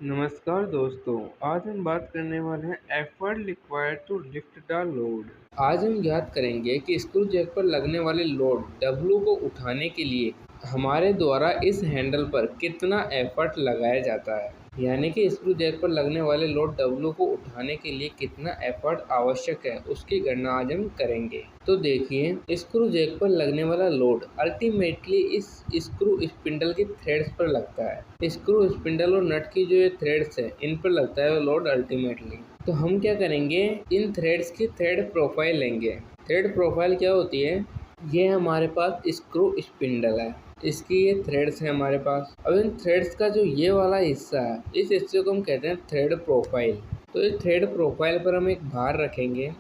नमस्कार दोस्तों, आज हम बात करने वाले हैं effort required to lift the load. आज हम याद करेंगे कि स्क्रू जैक पर लगने वाले लोड W को उठाने के लिए हमारे द्वारा इस हैंडल पर कितना एफर्ट लगाया जाता है, यानी कि स्क्रू जैक पर लगने वाले लोड W को उठाने के लिए कितना एफर्ट आवश्यक है, उसकी गणना आज हम करेंगे। तो देखिए, स्क्रू जैक पर लगने वाला लोड अल्टीमेटली इस स्क्रू स्पिंडल के थ्रेड्स पर लगता है। स्क्रू स्पिंडल और नट की जो ये थ्रेड्स है, इन पर लगता है लोड अल्टीमेटली। तो हम क्या करेंगे, इन थ्रेड्स की थ्रेड प्रोफाइल लेंगे। थ्रेड प्रोफाइल क्या होती है? ये हमारे पास स्क्रू स्पिंडल है, इसकी ये थ्रेड्स हैं हमारे पास। अब इन थ्रेड्स का जो ये वाला हिस्सा है, इस हिस्से को हम कहते हैं थ्रेड प्रोफाइल। तो इस थ्रेड प्रोफाइल पर हम एक भार रखेंगे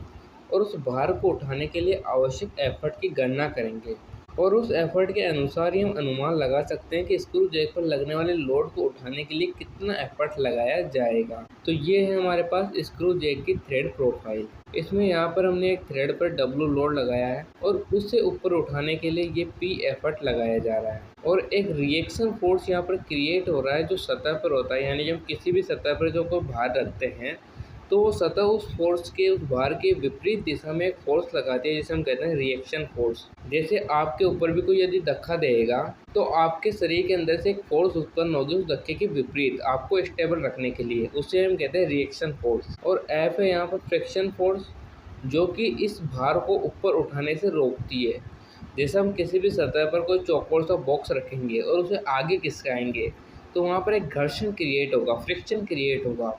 और उस भार को उठाने के लिए आवश्यक एफर्ट की गणना करेंगे, और उस एफर्ट के अनुसार ही हम अनुमान लगा सकते हैं कि स्क्रू जैक पर लगने वाले लोड को उठाने के लिए कितना एफर्ट लगाया जाएगा। तो ये है हमारे पास स्क्रू जैक की थ्रेड प्रोफाइल। इसमें यहाँ पर हमने एक थ्रेड पर W लोड लगाया है और उससे ऊपर उठाने के लिए ये P एफर्ट लगाया जा रहा है, और एक रिएक्शन फोर्स यहाँ पर क्रिएट हो रहा है जो सतह पर होता है। यानी जब किसी भी सतह पर जो कोई भार रखते हैं, तो वो सतह उस फोर्स के, उस भार के विपरीत दिशा में एक फोर्स लगाती है, जिसे हम कहते हैं रिएक्शन फोर्स। जैसे आपके ऊपर भी कोई यदि धक्का देगा, तो आपके शरीर के अंदर से एक फोर्स उत्पन्न होगी उस धक्के के विपरीत, आपको स्टेबल रखने के लिए। उसे हम कहते हैं रिएक्शन फोर्स। और एफ है यहाँ पर फ्रिक्शन फोर्स, जो कि इस भार को ऊपर उठाने से रोकती है। जैसे हम किसी भी सतह पर कोई चौकोर सा बॉक्स रखेंगे और उसे आगे खिसकाएंगे, तो वहाँ पर एक घर्षण क्रिएट होगा, फ्रिक्शन क्रिएट होगा।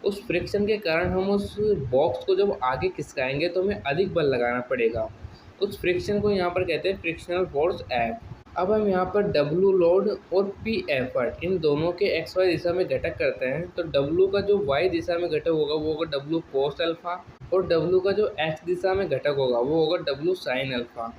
उस फ्रिक्शन के कारण हम उस बॉक्स को जब आगे खिसकाएंगे तो हमें अधिक बल लगाना पड़ेगा। उस फ्रिक्शन को यहाँ पर कहते हैं फ्रिक्शनल फोर्स एफ। अब हम यहाँ पर W लोड और P एफर्ट, इन दोनों के एक्स वाई दिशा में घटक करते हैं। तो W का जो y दिशा में घटक होगा वो होगा W कोस अल्फा, और W का जो x दिशा में घटक होगा वो होगा W साइन अल्फा,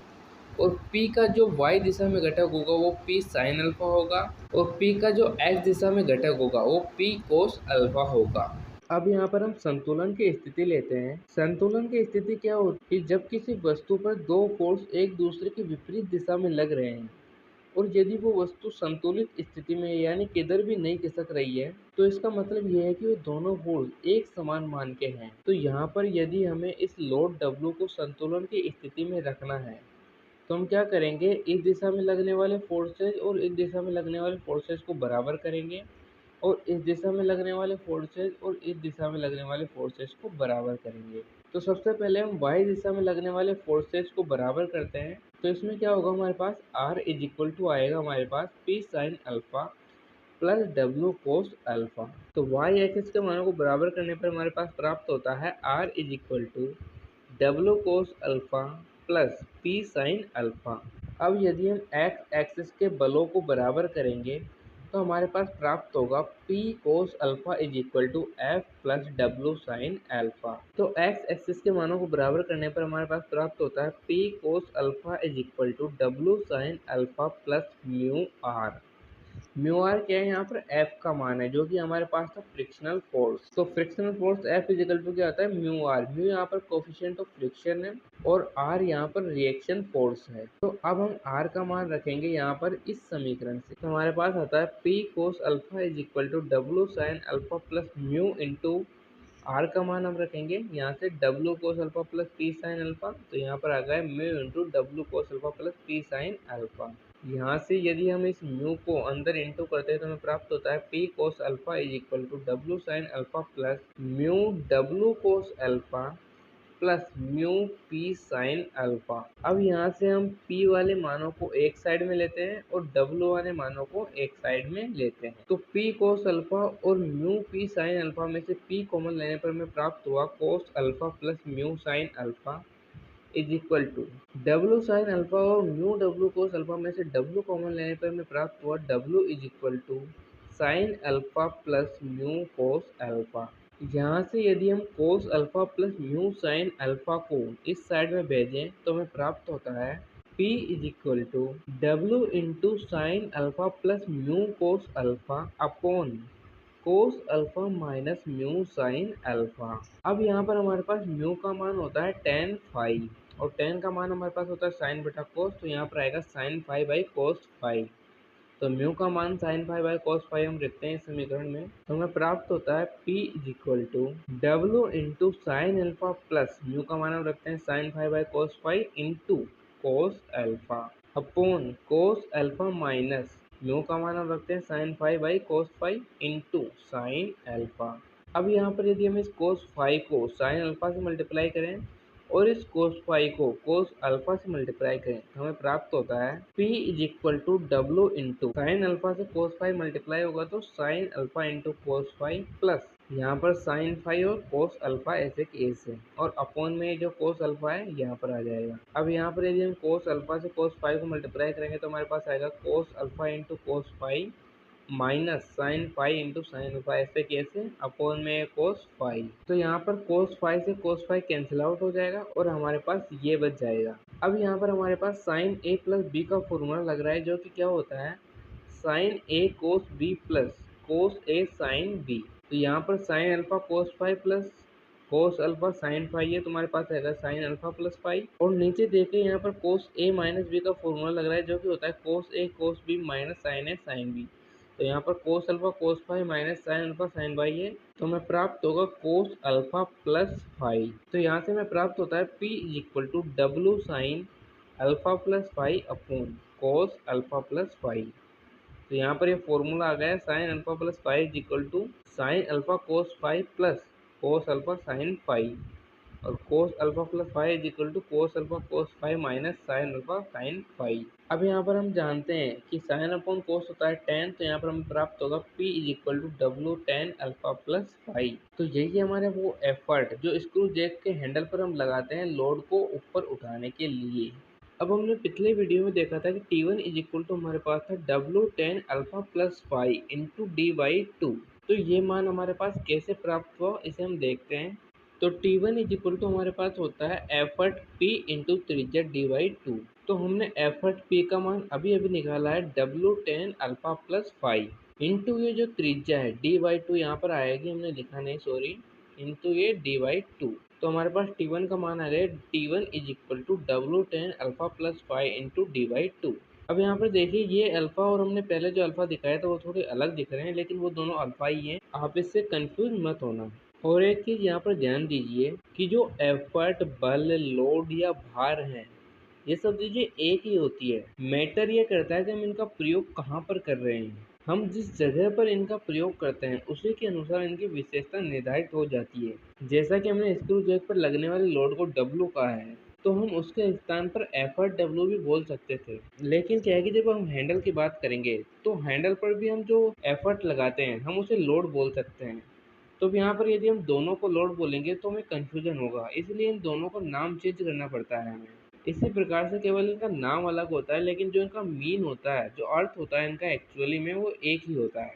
और P का जो y दिशा में घटक होगा वो P साइन अल्फा होगा, और P का जो x दिशा में घटक होगा वो P कोस अल्फा होगा। अब यहाँ पर हम संतुलन की स्थिति लेते हैं। संतुलन की स्थिति क्या होती है? जब किसी वस्तु पर दो फोर्स एक दूसरे के विपरीत दिशा में लग रहे हैं, और यदि वो वस्तु संतुलित स्थिति में यानी किधर भी नहीं खिसक रही है, तो इसका मतलब यह है कि वो दोनों फोर्स एक समान मान के हैं। तो यहाँ पर यदि हमें इस लोड W को संतुलन की स्थिति में रखना है, तो हम क्या करेंगे, इस दिशा में लगने वाले फोर्सेज और इस दिशा में लगने वाले फोर्सेज को बराबर करेंगे, और इस दिशा में लगने वाले फोर्सेज और इस दिशा में लगने वाले फोर्सेज को बराबर करेंगे। तो सबसे पहले हम y दिशा में लगने वाले फोर्सेज को बराबर करते हैं। तो इसमें क्या होगा, हमारे पास R इज इक्वल टू आएगा हमारे पास P sine alpha plus W cos alpha. तो y एक्सिस के मानों को बराबर करने पर हमारे पास प्राप्त होता है R is equal to W cos alpha plus P sine alpha. अब यदि हम x एक्सिस के बलों को बराबर करेंगे, तो हमारे पास प्राप्त होगा P cos alpha is equal to F plus W sine alpha. तो x एक्सिस के मानों को बराबर करने पर हमारे पास प्राप्त होता है P cos alpha is equal to W sine alpha plus mu R. Mu R क्या है, यहाँ पर एफ का मान है, जो कि हमारे पास था फ्रिक्शनल फोर्स। तो frictional force F equal to क्या आता है, म्यू आर। म्यू यहाँ पर कोफिशिएंट ऑफ फ्रिक्शन है, और आर यहाँ पर रिएक्शन फोर्स है। तो अब हम आर का मान रखेंगे यहाँ पर इस समीकरण से। तो हमारे पास आता है P cos alpha is equal to W sine alpha plus mu into R का मान हम रखेंगे यहाँ से W cos alpha plus P sine alpha. तो यहाँ पर आ गया mu into W cos alpha plus P sine alpha. यहाँ से यदि हम इस म्यू को अंदर इंटू करते हैं, तो हमें प्राप्त होता है P cos alpha is equal to W sine alpha plus mu W cos alpha plus mu P sine alpha. अब यहाँ से हम P वाले मानों को एक साइड में लेते हैं और W वाले मानों को एक साइड में लेते हैं। तो P कोस अल्फा और म्यू P साइन अल्फा में से P कॉमन लेने पर हमें प्राप्त हुआ cos alpha plus mu sine alpha is equal to W sine alpha, और म्यू W कोस अल्फा में से W कॉमन लेने पर हमें प्राप्त हुआ W is equal to sine alpha plus mu cos alpha. यहाँ से यदि हम cos alpha plus mu sine alpha को इस साइड में भेजें, तो हमें प्राप्त होता है P is equal to W into sine alpha plus mu cos alpha upon cos alpha minus mu sine alpha. अब यहाँ पर हमारे पास म्यू का मान होता है टेन फाई, और टेन का मान हमारे पास होता है साइन बटा कोस। तो यहाँ पर आएगा sine phi by cos phi. तो म्यू का मान sine phi by cos phi हम रखते हैं इस समीकरण में, तो हमें प्राप्त होता है P equal to W into sine alpha plus mu का मान हम रखते हैं sine phi by cos phi into cos alpha upon cos alpha minus mu का मान हम रखते हैं sine phi by cos phi into sine alpha. अब यहाँ पर यदि हम इस कोस फाई को साइन अल्फा से मल्टीप्लाई करें और इस कोस फाई को कोस अल्फा से मल्टीप्लाई करें तो हमें प्राप्त होता है P is equal to W into sine alpha से कोस फाई मल्टीप्लाई होगा तो sine alpha into cos phi plus यहाँ पर साइन फाई और कोस अल्फा ऐसे के ऐसे और अपॉन में जो कोस अल्फा है यहाँ पर आ जाएगा। अब यहाँ पर यदि हम कोस अल्फा से कोस फाई को मल्टीप्लाई करेंगे तो हमारे पास आएगा cos alpha into cos phi minus sine phi into sine phi ऐसे कैसे अपॉन में कोस फाई। तो यहाँ पर कोस फाई से कोस फाई कैंसिल आउट हो जाएगा और हमारे पास ये बच जाएगा। अब यहाँ पर हमारे पास साइन ए प्लस बी का फॉर्मूला लग रहा है जो कि क्या होता है sine A cos B plus cos A sine B. तो यहाँ पर sine alpha cos phi plus cos alpha sine phi है, तुम्हारे पास आएगा साइन अल्फा प्लस फाई और नीचे देखिए यहाँ पर कोस ए माइनस बी का फॉर्मूला लग रहा है जो कि होता है cos A cos B minus sine A sine B. तो यहाँ पर cos alpha cos phi minus sine alpha sine by है तो हमें प्राप्त होगा कोस अल्फा प्लस फाई। तो यहाँ से हमें प्राप्त होता है P equal to W sine alpha plus phi upon cos alpha plus phi. तो यहाँ पर ये फॉर्मूला आ गया sine alpha plus phi is equal to sine alpha cos phi plus cos alpha sine phi और cos alpha plus phi is equal to cos alpha cos phi minus sine alpha sine phi. अब यहाँ पर हम जानते हैं कि sine upon कोस होता है टेन, तो यहाँ पर हमें प्राप्त होगा P is equal to W tan alpha plus phi. तो यही हमारे वो एफर्ट जो स्क्रू जैक के हैंडल पर हम लगाते हैं लोड को ऊपर उठाने के लिए। अब हमने पिछले वीडियो में देखा था कि T1 इज इक्वल टू हमारे पास था W tan alpha plus phi into D by two. तो ये मान हमारे पास कैसे प्राप्त हुआ इसे हम देखते हैं। तो T1 इज इक्वल टू हमारे पास होता है एफर्ट P इंटू त्रिज्या डी बाई टू। तो हमने एफर्ट P का मान अभी अभी निकाला है W tan alpha plus five into ये जो त्रिज्या है डी बाई टू यहाँ पर आएगी, हमने लिखा नहीं सॉरी, इंटू ये डी बाई टू। तो हमारे पास T1 का मान आ गया T1 is equal to W tan alpha plus five into D by two. अब यहाँ पर देखिए ये अल्फा और हमने पहले जो अल्फा दिखाया था वो थोड़े अलग दिख रहे हैं लेकिन वो दोनों अल्फा ही हैं, आप इससे कंफ्यूज मत होना। और एक चीज यहाँ पर ध्यान दीजिए कि जो एफर्ट बल लोड या भार है ये सब चीजें एक ही होती है। मैटर ये करता है कि हम इनका प्रयोग कहाँ पर कर रहे हैं। हम जिस जगह पर इनका प्रयोग करते हैं उसी के अनुसार इनकी विशेषता निर्धारित हो जाती है। जैसा कि हमने स्क्रू जैक पर लगने वाले लोड को W कहा है तो हम उसके स्थान पर एफर्ट W भी बोल सकते थे। लेकिन क्या है कि जब हम हैंडल की बात करेंगे तो हैंडल पर भी हम जो एफर्ट लगाते हैं हम उसे लोड बोल सकते हैं। तो अब यहाँ पर यदि हम दोनों को लोड बोलेंगे तो हमें कंफ्यूजन होगा, इसलिए इन दोनों को नाम चेंज करना पड़ता है हमें। इसी प्रकार से केवल इनका नाम अलग होता है लेकिन जो इनका मीन होता है, जो अर्थ होता है इनका एक्चुअली में वो एक ही होता है।